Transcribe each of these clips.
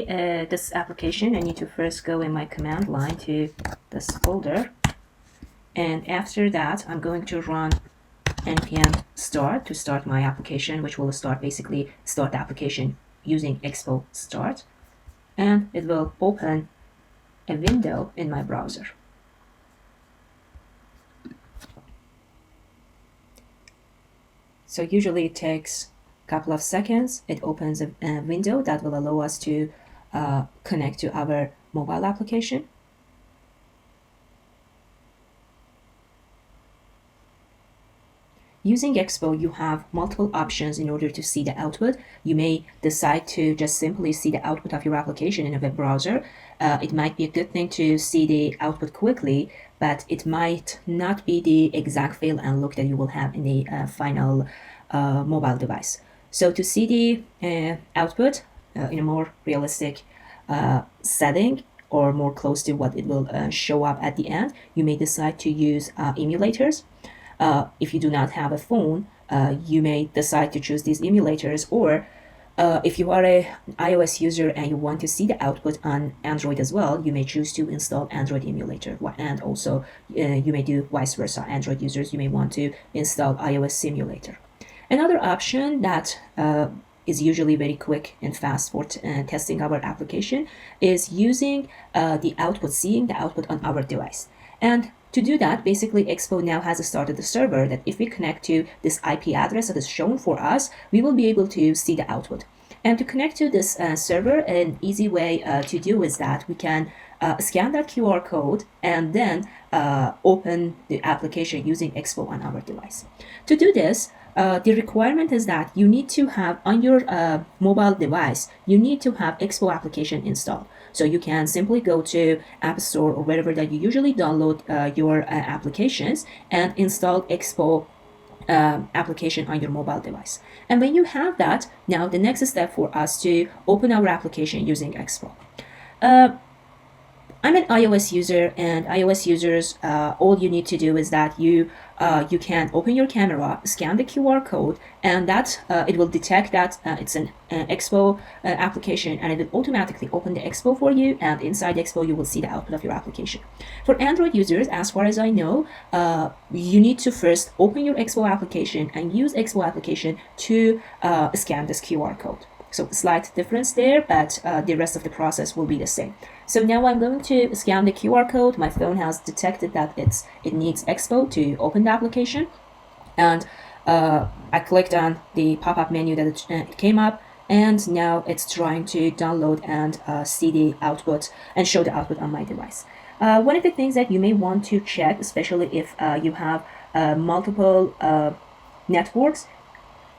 This application, I need to first go in my command line to this folder, and after that I'm going to run npm start to start my application, which will start the application using expo start, and it will open a window in my browser. So usually it takes a couple of seconds. It opens a window that will allow us to connect to our mobile application. Using Expo, you have multiple options in order to see the output. You may decide to just simply see the output of your application in a web browser. It might be a good thing to see the output quickly, but it might not be the exact feel and look that you will have in the final mobile device. So to see the output in a more realistic setting, or more close to what it will show up at the end, you may decide to use emulators. If you do not have a phone, you may decide to choose these emulators, or if you are an iOS user and you want to see the output on Android as well, you may choose to install Android emulator. And also you may do vice versa. Android users, you may want to install iOS simulator. Another option that is usually very quick and fast for testing our application is using seeing the output on our device. And to do that, basically Expo now has started a server that if we connect to this IP address that is shown for us, we will be able to see the output. And to connect to this server, an easy way to do is that we can scan that QR code and then open the application using Expo on our device. To do this, the requirement is that you need to have on your mobile device, you need to have Expo application installed. So you can simply go to App Store or wherever that you usually download your applications and install Expo application on your mobile device. And when you have that, now the next step for us to open our application using Expo. I'm an iOS user, and iOS users, all you need to do is that you can open your camera, scan the QR code, and that it will detect that it's an Expo application, and it will automatically open the Expo for you, and inside Expo you will see the output of your application. For Android users, as far as I know, you need to first open your Expo application and use Expo application to scan this QR code. So slight difference there, but the rest of the process will be the same. So now I'm going to scan the QR code. My phone has detected that it needs Expo to open the application. And I clicked on the pop-up menu that it came up, and now it's trying to download and see the output and show the output on my device. One of the things that you may want to check, especially if you have multiple networks,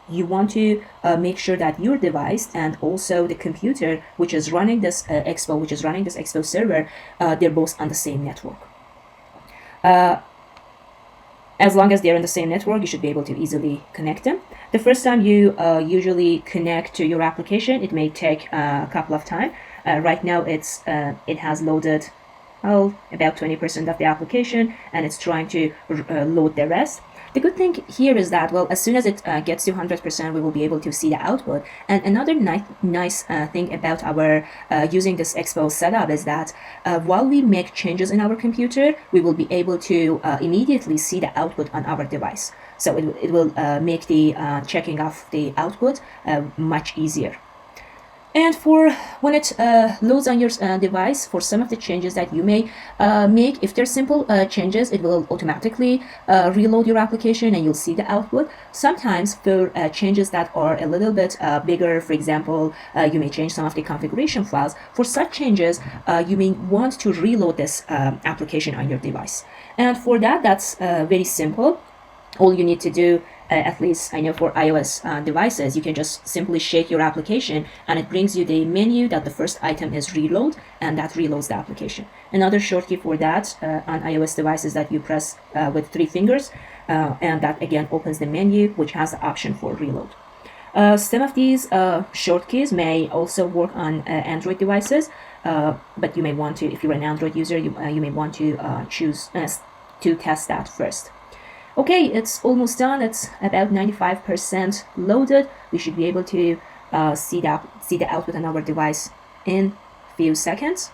you want to make sure that your device and also the computer which is running this Expo server, they're both on the same network. As long as they're in the same network, you should be able to easily connect them. The first time you usually connect to your application, it may take a couple of time. Right now it has loaded about 20% of the application, and it's trying to load the rest. The good thing here is that, as soon as it gets to 100%, we will be able to see the output. And another nice thing about our using this Expo setup is that while we make changes in our computer, we will be able to immediately see the output on our device. So it will make the checking of the output much easier. And for when it loads on your device, for some of the changes that you may make, if they're simple changes, it will automatically reload your application and you'll see the output. Sometimes for changes that are a little bit bigger, for example, you may change some of the configuration files. For such changes, you may want to reload this application on your device. And for that, that's very simple. All you need to do, at least I know for iOS devices, you can just simply shake your application and it brings you the menu that the first item is reload, and that reloads the application. Another shortcut for that on iOS devices that you press with 3 fingers, and that again opens the menu which has the option for reload. Some of these shortkeys may also work on Android devices, but you may want to, if you're an Android user, you may want to choose to test that first. Okay, it's almost done. It's about 95% loaded. We should be able to see the output on our device in few seconds.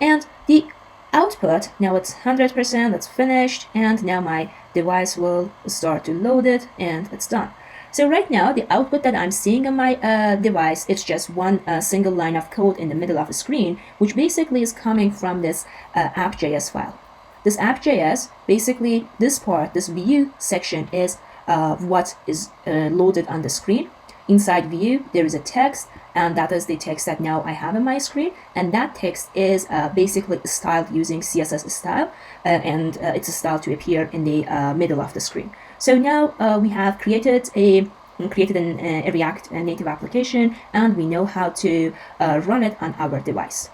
And the output, now it's 100%, that's finished, and now my device will start to load it, and it's done. So right now, the output that I'm seeing on my device, it's just one single line of code in the middle of the screen, which basically is coming from this app.js file. This app.js, basically this part, this view section is what is loaded on the screen. Inside view, there is a text, and that is the text that now I have on my screen. And that text is basically styled using CSS style, and it's a style to appear in the middle of the screen. So now we have created a React native application, and we know how to run it on our device.